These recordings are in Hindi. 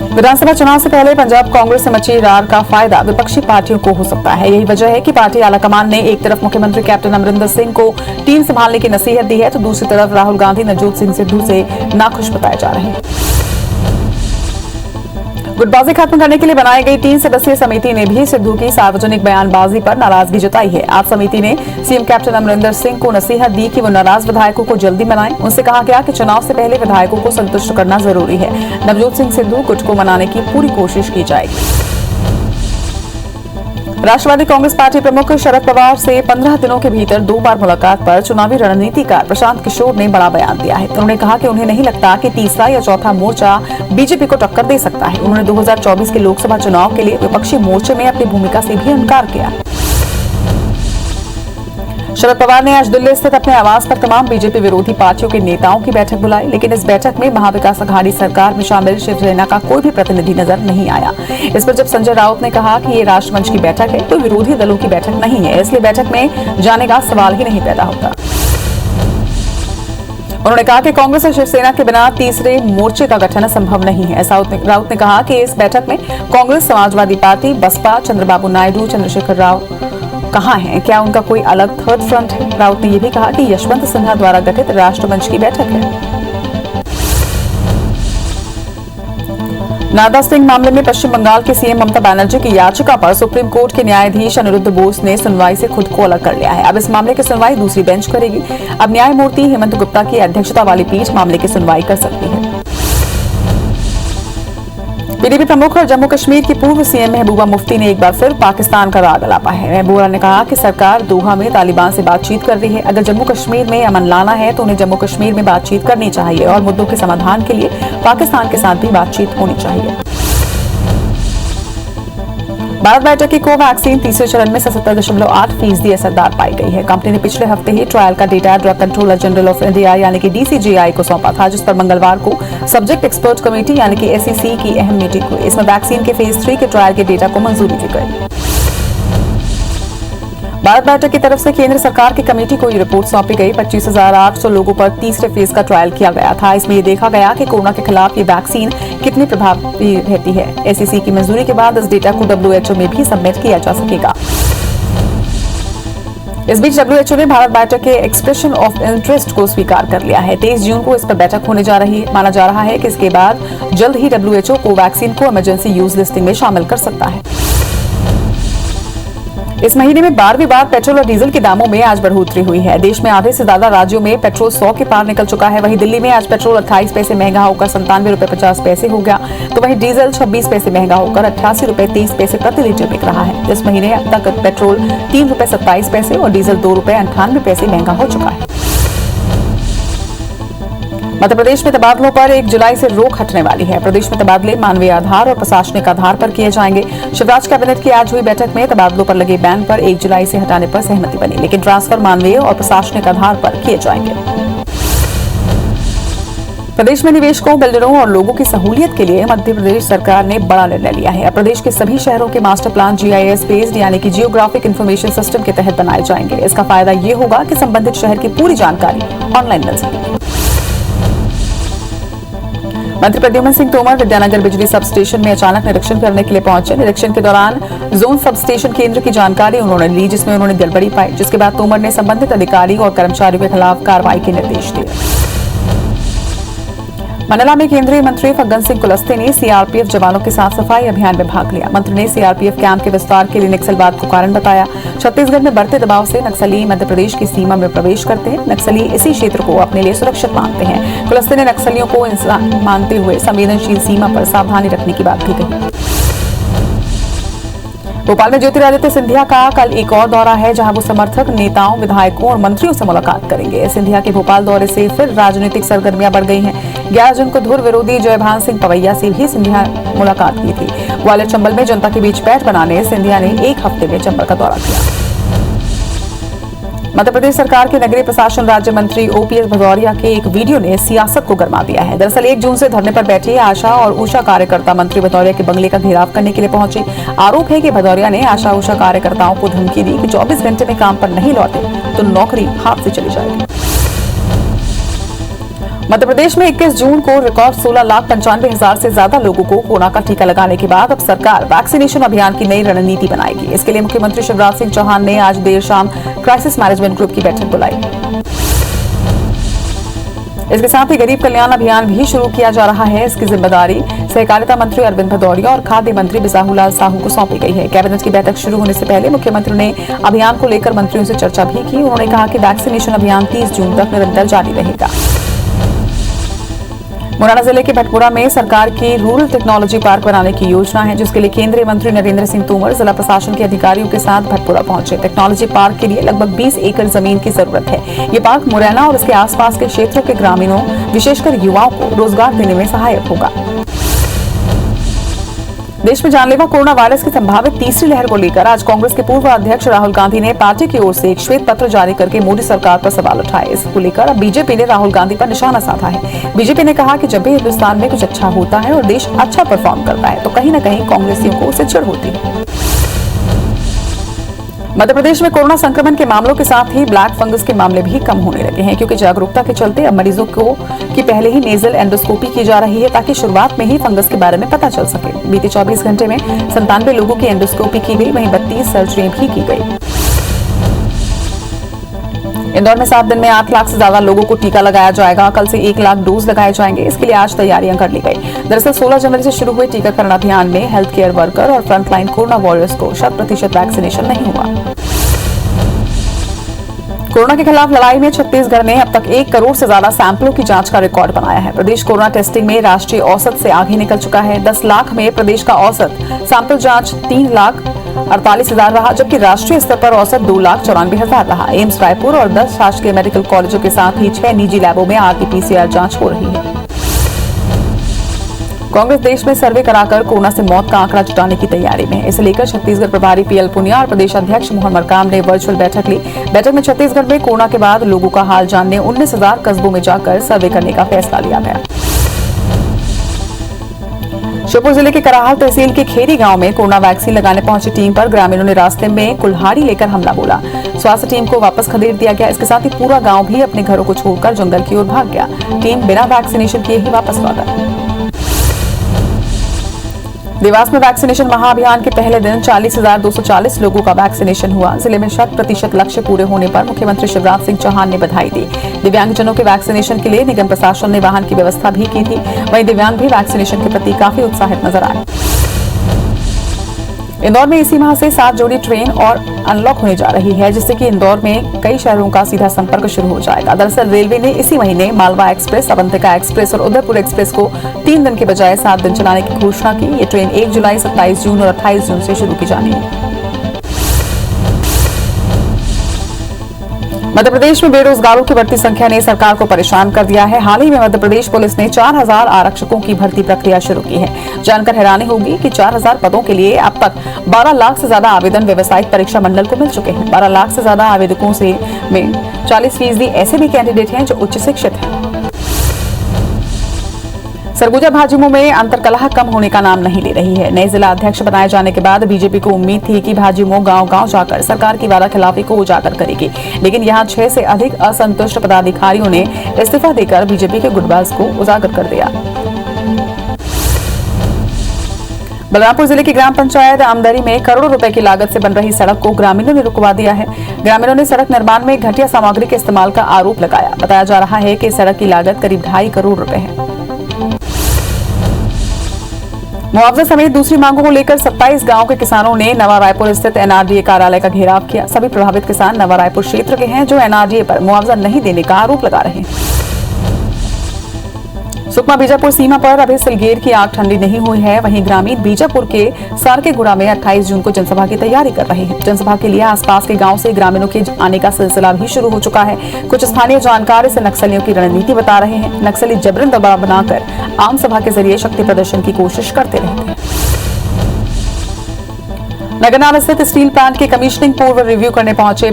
विधानसभा चुनाव से पहले पंजाब कांग्रेस से मची रार का फायदा विपक्षी पार्टियों को हो सकता है। यही वजह है कि पार्टी आलाकमान ने एक तरफ मुख्यमंत्री कैप्टन अमरिंदर सिंह को टीम संभालने की नसीहत दी है, तो दूसरी तरफ राहुल गांधी नवजोत सिंह सिद्धू से नाखुश बताए जा रहे हैं। गुटबाजी खत्म करने के लिए बनाई गई 3 सदस्यीय समिति ने भी सिद्धू की सार्वजनिक बयानबाजी पर नाराजगी जताई है। आज समिति ने सीएम कैप्टन अमरिंदर सिंह को नसीहत दी कि वो नाराज विधायकों को जल्दी मनाएं। उनसे कहा गया कि चुनाव से पहले विधायकों को संतुष्ट करना जरूरी है। नवजोत सिंह सिद्धू गुट को मनाने की पूरी कोशिश की जाएगी। राष्ट्रवादी कांग्रेस पार्टी प्रमुख शरद पवार से 15 दिनों के भीतर 2 बार मुलाकात पर चुनावी रणनीतिकार प्रशांत किशोर ने बड़ा बयान दिया है। उन्होंने कहा कि उन्हें नहीं लगता कि तीसरा या चौथा मोर्चा बीजेपी को टक्कर दे सकता है। उन्होंने 2024 के लोकसभा चुनाव के लिए विपक्षी मोर्चे में अपनी भूमिका से भी इनकार किया। शरद पवार ने आज दिल्ली स्थित अपने आवास पर तमाम बीजेपी विरोधी पार्टियों के नेताओं की बैठक बुलाई, लेकिन इस बैठक में महाविकास अघाड़ी सरकार में शामिल शिवसेना का कोई भी प्रतिनिधि नजर नहीं आया। इस पर जब संजय राउत ने कहा कि ये राष्ट्रमंच की बैठक है, तो विरोधी दलों की बैठक नहीं है, इसलिए बैठक में जाने का सवाल ही नहीं पैदा होता। उन्होंने कहा कि कांग्रेस और शिवसेना के बिना तीसरे मोर्चे का गठन संभव नहीं है। राउत ने कहा कि इस बैठक में कांग्रेस, समाजवादी पार्टी, बसपा, चंद्रबाबू नायडू, चंद्रशेखर राव कहां हैं? क्या उनका कोई अलग थर्ड फ्रंट है? राउत ने यह भी कहा कि यशवंत सिन्हा द्वारा गठित राष्ट्रमंच की बैठक है। नारदा सिंह मामले में पश्चिम बंगाल के सीएम ममता बनर्जी की याचिका पर सुप्रीम कोर्ट के न्यायाधीश अनिरुद्ध बोस ने सुनवाई से खुद को अलग कर लिया है। अब इस मामले की सुनवाई दूसरी बेंच करेगी। अब न्यायमूर्ति हेमंत गुप्ता की अध्यक्षता वाली पीठ मामले की सुनवाई कर सकती है। पीडीपी प्रमुख और जम्मू कश्मीर की पूर्व सीएम महबूबा मुफ्ती ने एक बार फिर पाकिस्तान का राग अलापा है। महबूबा ने कहा कि सरकार दोहा में तालिबान से बातचीत कर रही है। अगर जम्मू कश्मीर में अमन लाना है तो उन्हें जम्मू कश्मीर में बातचीत करनी चाहिए और मुद्दों के समाधान के लिए पाकिस्तान के साथ भी बातचीत होनी चाहिए। भारत बायोटेक की कोवैक्सीन तीसरे चरण में 77.8% असरदार पाई गई है। कंपनी ने पिछले हफ्ते ही ट्रायल का data drug controller general of India यानी कि DCGI को सौंपा था, जिस पर मंगलवार को सब्जेक्ट एक्सपर्ट कमेटी यानी कि SEC की अहम मीटिंग हुई। इसमें वैक्सीन के फेज 3 के ट्रायल के डेटा को मंजूरी दी गई। भारत बायोटेक की तरफ से केंद्र सरकार की कमेटी को ये रिपोर्ट सौंपी गई। 25,800 लोगों पर तीसरे फेज का ट्रायल किया गया था। इसमें यह देखा गया कि कोरोना के खिलाफ ये वैक्सीन कितनी प्रभावी रहती है। SEC की मंजूरी के बाद इस डेटा को WHO में भी सबमिट किया जा सकेगा। इस बीच WHO ने भारत बायोटेक के एक्सप्रेशन ऑफ इंटरेस्ट को स्वीकार कर लिया है। 23 जून को इस पर बैठक होने जा रही है। माना जा रहा है कि इसके बाद जल्द ही WHO कोवैक्सीन को इमरजेंसी यूज लिस्टिंग में शामिल कर सकता है। इस महीने में 12वीं बार पेट्रोल और डीजल के दामों में आज बढ़ोतरी हुई है। देश में आधे से ज्यादा राज्यों में पेट्रोल 100 के पार निकल चुका है। वहीं दिल्ली में आज पेट्रोल 28 पैसे महंगा होकर 97 रुपए 50 पैसे हो गया, तो वहीं डीजल 26 पैसे महंगा होकर 88 रुपए 30 पैसे प्रति लीटर बिक रहा है। इस महीने अब तक पेट्रोल 3 रुपए 27 पैसे और डीजल 2 रुपए 98 पैसे महंगा हो चुका है। मध्य प्रदेश में तबादलों पर 1 जुलाई से रोक हटने वाली है। प्रदेश में तबादले मानवीय आधार और प्रशासनिक आधार पर किए जाएंगे। शिवराज कैबिनेट की आज हुई बैठक में तबादलों पर लगे बैन पर 1 जुलाई से हटाने पर सहमति बनी, लेकिन ट्रांसफर मानवीय और प्रशासनिक आधार पर किए जाएंगे। प्रदेश में निवेशकों, बिल्डरों और लोगों की सहूलियत के लिए मध्य प्रदेश सरकार ने बड़ा निर्णय लिया है। अब प्रदेश के सभी शहरों के मास्टर प्लान GIS बेस्ड यानी कि जियोग्राफिक इंफॉर्मेशन सिस्टम के तहत बनाए जाएंगे। इसका फायदा ये होगा कि संबंधित शहर की पूरी जानकारी ऑनलाइन मिल सकेगी। मंत्री प्रद्युम्न सिंह तोमर विद्यानगर बिजली सब स्टेशन में अचानक निरीक्षण करने के लिए पहुंचे। निरीक्षण के दौरान जोन सब स्टेशन केंद्र की जानकारी उन्होंने ली, जिसमें उन्होंने गड़बड़ी पाई, जिसके बाद तोमर ने संबंधित अधिकारी और कर्मचारियों के खिलाफ कार्रवाई के निर्देश दिए। मंडला में केंद्रीय मंत्री फग्गन सिंह कुलस्ते ने CRPF जवानों के साथ सफाई अभियान में भाग लिया। मंत्री ने CRPF कैंप के विस्तार के लिए नक्सलवाद को कारण बताया। छत्तीसगढ़ में बढ़ते दबाव से नक्सली मध्य प्रदेश की सीमा में प्रवेश करते हैं। नक्सली इसी क्षेत्र को अपने लिए सुरक्षित मानते हैं। कुलस्ते ने नक्सलियों को इंसान मानते हुए संवेदनशील सीमा पर सावधानी रखने की बात भी कही। भोपाल में ज्योतिरादित्य सिंधिया का कल एक और दौरा है, जहां वो समर्थक, नेताओं, विधायकों और मंत्रियों से मुलाकात करेंगे। सिंधिया के भोपाल दौरे से फिर राजनीतिक सरगर्मियां बढ़ गई हैं। 11 जून को धुर विरोधी जयभान सिंह पवैया से भी सिंधिया मुलाकात की थी। ग्वालियर चंबल में जनता के बीच पैठ बनाने सिंधिया ने एक हफ्ते में चंबल का दौरा किया। मध्य प्रदेश सरकार के नगरीय प्रशासन राज्य मंत्री OPS भदौरिया के एक वीडियो ने सियासत को गरमा दिया है। दरअसल 1 जून से धरने पर बैठी आशा और उषा कार्यकर्ता मंत्री भदौरिया के बंगले का घेराव करने के लिए पहुंचे। आरोप है कि भदौरिया ने आशा उषा कार्यकर्ताओं को धमकी दी कि 24 घंटे में काम पर नहीं लौटे तो नौकरी हाथ से चली जाएगी। मध्य प्रदेश में 21 जून को रिकॉर्ड 16,95,000 से ज्यादा लोगों को कोरोना का टीका लगाने के बाद अब सरकार वैक्सीनेशन अभियान की नई रणनीति बनाएगी। इसके लिए मुख्यमंत्री शिवराज सिंह चौहान ने आज देर शाम क्राइसिस मैनेजमेंट ग्रुप की बैठक बुलाई। इसके साथ ही गरीब कल्याण अभियान भी शुरू किया जा रहा है। इसकी जिम्मेदारी सहकारिता मंत्री अरविंद भदौरिया और खाद्य मंत्री बिसाहुलाल साहू को सौंपी गई है। कैबिनेट की बैठक शुरू होने से पहले मुख्यमंत्री ने अभियान को लेकर मंत्रियों से चर्चा भी की। उन्होंने कहा कि वैक्सीनेशन अभियान 30 जून तक निरंतर जारी रहेगा। मुरैना जिले के भटपुरा में सरकार की रूरल टेक्नोलॉजी पार्क बनाने की योजना है, जिसके लिए केंद्रीय मंत्री नरेंद्र सिंह तोमर जिला प्रशासन के अधिकारियों के साथ भटपुरा पहुंचे। टेक्नोलॉजी पार्क के लिए लगभग 20 एकड़ जमीन की जरूरत है। ये पार्क मुरैना और इसके आसपास के क्षेत्रों के ग्रामीणों, विशेषकर युवाओं को रोजगार देने में सहायक होगा। देश में जानलेवा कोरोना वायरस की संभावित तीसरी लहर को लेकर आज कांग्रेस के पूर्व अध्यक्ष राहुल गांधी ने पार्टी की ओर से एक श्वेत पत्र जारी करके मोदी सरकार पर सवाल उठाए। इसको लेकर अब बीजेपी ने राहुल गांधी पर निशाना साधा है। बीजेपी ने कहा कि जब भी हिंदुस्तान में कुछ अच्छा होता है और देश अच्छा परफॉर्म करता है तो कहीं न कहीं कांग्रेसियों को उससे चिढ़ होती है। मध्य प्रदेश में कोरोना संक्रमण के मामलों के साथ ही ब्लैक फंगस के मामले भी कम होने लगे हैं, क्योंकि जागरूकता के चलते अब मरीजों की पहले ही नेजल एंडोस्कोपी की जा रही है, ताकि शुरुआत में ही फंगस के बारे में पता चल सके। बीते 24 घंटे में 97 लोगों की एंडोस्कोपी की गई, वहीं 32 सर्जरी भी की गई। इंदौर में 7 दिन में 8 लाख से ज्यादा लोगों को टीका लगाया जाएगा। कल से 1 लाख डोज लगाए जाएंगे। इसके लिए आज तैयारियां कर ली गई। दरअसल 16 जनवरी से शुरू हुए टीकाकरण अभियान में हेल्थ केयर वर्कर और फ्रंटलाइन कोरोना वॉरियर्स को 100% वैक्सीनेशन नहीं हुआ। कोरोना के खिलाफ लड़ाई में छत्तीसगढ़ ने अब तक 1 करोड़ से ज्यादा सैंपलों की जांच का रिकॉर्ड बनाया है। प्रदेश कोरोना टेस्टिंग में राष्ट्रीय औसत से आगे निकल चुका है। 10 लाख में प्रदेश का औसत सैंपल जांच 3,48,000 रहा, जबकि राष्ट्रीय स्तर पर औसत 2,94,000 रहा। एम्स रायपुर और 10 शासकीय मेडिकल कॉलेजों के साथ ही 6 निजी लैबों में आरटी-पीसीआर जांच हो रही है। कांग्रेस देश में सर्वे कराकर कोरोना से मौत का आंकड़ा जुटाने की तैयारी में है। इसे लेकर छत्तीसगढ़ प्रभारी पीएल पुनिया और प्रदेश अध्यक्ष मोहन मरकाम ने वर्चुअल बैठक ली। बैठक में छत्तीसगढ़ में कोरोना के बाद लोगों का हाल जानने 19,000 कस्बों में जाकर सर्वे करने का फैसला लिया गया। श्योपुर जिले के कराहल तहसील के खेरी गांव में कोरोना वैक्सीन लगाने पहुंची टीम पर ग्रामीणों ने रास्ते में कुल्हाड़ी लेकर हमला बोला। स्वास्थ्य टीम को वापस खदेड़ दिया गया। इसके साथ ही पूरा गांव भी अपने घरों को छोड़कर जंगल की ओर भाग गया। टीम बिना वैक्सीनेशन किए ही वापस लौटा। देवास में वैक्सीनेशन महाअभियान के पहले दिन 40,240 लोगों का वैक्सीनेशन हुआ। जिले में 100% लक्ष्य पूरे होने पर मुख्यमंत्री शिवराज सिंह चौहान ने बधाई दी। दिव्यांगजनों के वैक्सीनेशन के लिए निगम प्रशासन ने वाहन की व्यवस्था भी की थी। वहीं दिव्यांग भी वैक्सीनेशन के प्रति काफी उत्साहित नजर आए। इंदौर में इसी माह से 7 जोड़ी ट्रेन और अनलॉक होने जा रही है, जिससे कि इंदौर में कई शहरों का सीधा संपर्क शुरू हो जाएगा। दरअसल रेलवे ने इसी महीने मालवा एक्सप्रेस, अवंतिका एक्सप्रेस और उदयपुर एक्सप्रेस को 3 दिन के बजाय 7 दिन चलाने की घोषणा की। ये ट्रेन 1 जुलाई, 27 जून और 28 जून से शुरू की जानी है। मध्य प्रदेश में बेरोजगारों की बढ़ती संख्या ने सरकार को परेशान कर दिया है। हाल ही में मध्य प्रदेश पुलिस ने 4,000 आरक्षकों की भर्ती प्रक्रिया शुरू की है। जानकर हैरानी होगी कि 4,000 पदों के लिए अब तक 12 लाख से ज्यादा आवेदन व्यावसायिक परीक्षा मंडल को मिल चुके हैं। 12 लाख से ज्यादा आवेदकों में 40% ऐसे भी कैंडिडेट हैं जो उच्च शिक्षित हैं। सरगुजा भाजयुमो में अंतर्कलह कम होने का नाम नहीं ले रही है। नए जिला अध्यक्ष बनाए जाने के बाद बीजेपी को उम्मीद थी कि भाजयुमो गांव-गांव जाकर सरकार की वादाखिलाफी को उजागर करेगी, लेकिन यहां 6 से अधिक असंतुष्ट पदाधिकारियों ने इस्तीफा देकर बीजेपी के गुटबाज को उजागर कर दिया। बलरामपुर जिले की ग्राम पंचायत आमदरी में करोड़ों रुपए की लागत से बन रही सड़क को ग्रामीणों ने रुकवा दिया है। ग्रामीणों ने सड़क निर्माण में घटिया सामग्री के इस्तेमाल का आरोप लगाया। बताया जा रहा है कि सड़क की लागत करीब 2.5 करोड़ रुपए है। मुआवजा समेत दूसरी मांगों को लेकर 27 गांव के किसानों ने नवा रायपुर स्थित एनआरडीए कार्यालय का घेराव किया। सभी प्रभावित किसान नवा रायपुर क्षेत्र के हैं, जो एनआरडीए पर मुआवजा नहीं देने का आरोप लगा रहे हैं। सुकमा बीजापुर सीमा पर अभी सिलगेर की आग ठंडी नहीं हुई है। वहीं ग्रामीण बीजापुर के सारकेगुड़ा में 28 जून को जनसभा की तैयारी कर रहे हैं। जनसभा के लिए आसपास के गांव से ग्रामीणों के आने का सिलसिला भी शुरू हो चुका है। कुछ स्थानीय जानकार इसे नक्सलियों की रणनीति बता रहे हैं। नक्सली जबरन दबाव बनाकर आम सभा के जरिए शक्ति प्रदर्शन की कोशिश करते रहते हैं। नगरनार स्थित स्टील प्लांट के कमीशनिंग पूर्व रिव्यू करने पहुंचे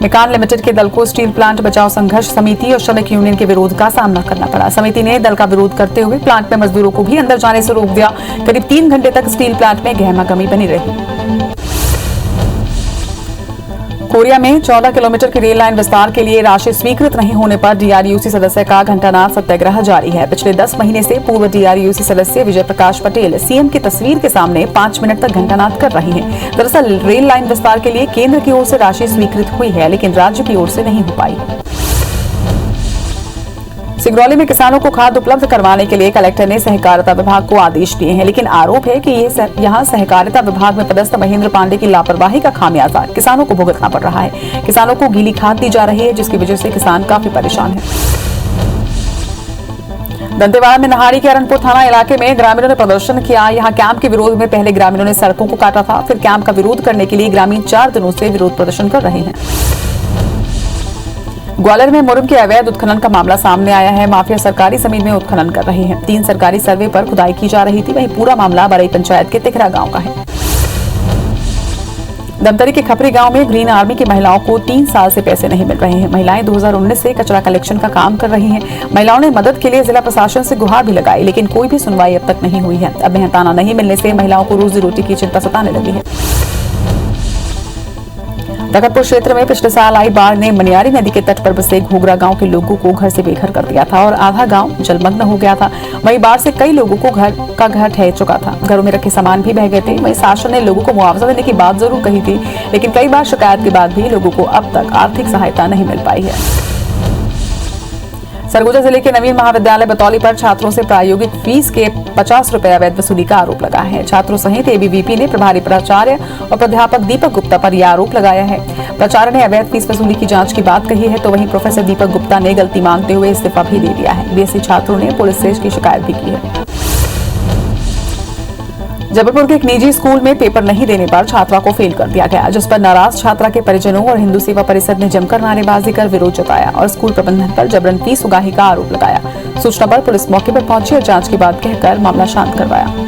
मिकान लिमिटेड के दल को स्टील प्लांट बचाओ संघर्ष समिति और श्रमिक यूनियन के विरोध का सामना करना पड़ा। समिति ने दल का विरोध करते हुए प्लांट में मजदूरों को भी अंदर जाने से रोक दिया। करीब 3 घंटे तक स्टील प्लांट में गहमागहमी बनी रही। कोरिया में 14 किलोमीटर की रेल लाइन विस्तार के लिए राशि स्वीकृत नहीं होने पर डीआरयूसी सदस्य का घंटानाद सत्याग्रह जारी है। पिछले 10 महीने से पूर्व डीआरयूसी सदस्य विजय प्रकाश पटेल सीएम की तस्वीर के सामने 5 मिनट तक घंटानाद कर रही हैं। दरअसल रेल लाइन विस्तार के लिए केंद्र की ओर से राशि स्वीकृत हुई है, लेकिन राज्य की ओर से नहीं हो पाई। सिंगरौली में किसानों को खाद उपलब्ध करवाने के लिए कलेक्टर ने सहकारिता विभाग को आदेश दिए हैं, लेकिन आरोप है कि यहां सहकारिता विभाग में पदस्थ महेंद्र पांडे की लापरवाही का खामियाजा किसानों को भुगतना पड़ रहा है। किसानों को गीली खाद दी जा रही है, जिसकी वजह से किसान काफी परेशान है। दंतेवाड़ा में नहाड़ी के अरनपुर थाना इलाके में ग्रामीणों ने प्रदर्शन किया। यहां कैंप के विरोध में पहले ग्रामीणों ने सड़कों को काटा था, फिर कैंप का विरोध करने के लिए ग्रामीण 4 दिनों से विरोध प्रदर्शन कर रहे हैं। ग्वालियर में मुरम के अवैध उत्खनन का मामला सामने आया है। माफिया सरकारी जमीन में उत्खनन कर रहे हैं। 3 सरकारी सर्वे पर खुदाई की जा रही थी। वहीं पूरा मामला बरई पंचायत के तिखरा गांव का है। दमतरी के खपरी गांव में ग्रीन आर्मी की महिलाओं को 3 साल से पैसे नहीं मिल रहे हैं। महिलाएं 2019 से कचरा कलेक्शन का काम कर रही हैं। महिलाओं ने मदद के लिए जिला प्रशासन से गुहार भी लगाई, लेकिन कोई भी सुनवाई अब तक नहीं हुई है। अब मेहनताना नहीं मिलने से महिलाओं को रोजी रोटी की चिंता सताने लगी है। तखतपुर क्षेत्र में पिछले साल आई बाढ़ ने मनियारी नदी के तट पर बसे घोगरा गांव के लोगों को घर से बेघर कर दिया था और आधा गांव जलमग्न हो गया था। वहीं बाढ़ से कई लोगों को घर ढह चुका था। घरों में रखे सामान भी बह गए थे। वहीं शासन ने लोगों को मुआवजा देने की बात जरूर कही थी, लेकिन कई बार शिकायत के बाद भी लोगों को अब तक आर्थिक सहायता नहीं मिल पाई है। सरगुजा जिले के नवीन महाविद्यालय बतौली पर छात्रों से प्रायोगिक फीस के 50 रुपए अवैध वसूली का आरोप लगा है। छात्रों सहित एबीवीपी ने प्रभारी प्राचार्य और प्राध्यापक दीपक गुप्ता पर यह आरोप लगाया है। प्राचार्य ने अवैध फीस वसूली की जांच की बात कही है, तो वहीं प्रोफेसर दीपक गुप्ता ने गलती मानते हुए इस्तीफा भी दे दिया है। बीएससी छात्रों ने पुलिस से इसकी शिकायत भी की है। जबलपुर के एक निजी स्कूल में पेपर नहीं देने पर छात्रा को फेल कर दिया गया, जिस पर नाराज छात्रा के परिजनों और हिंदू सेवा परिषद ने जमकर नारेबाजी कर विरोध जताया और स्कूल प्रबंधन पर जबरन फीस उगाही का आरोप लगाया। सूचना पर पुलिस मौके पर पहुंची और जांच की बात कहकर मामला शांत करवाया।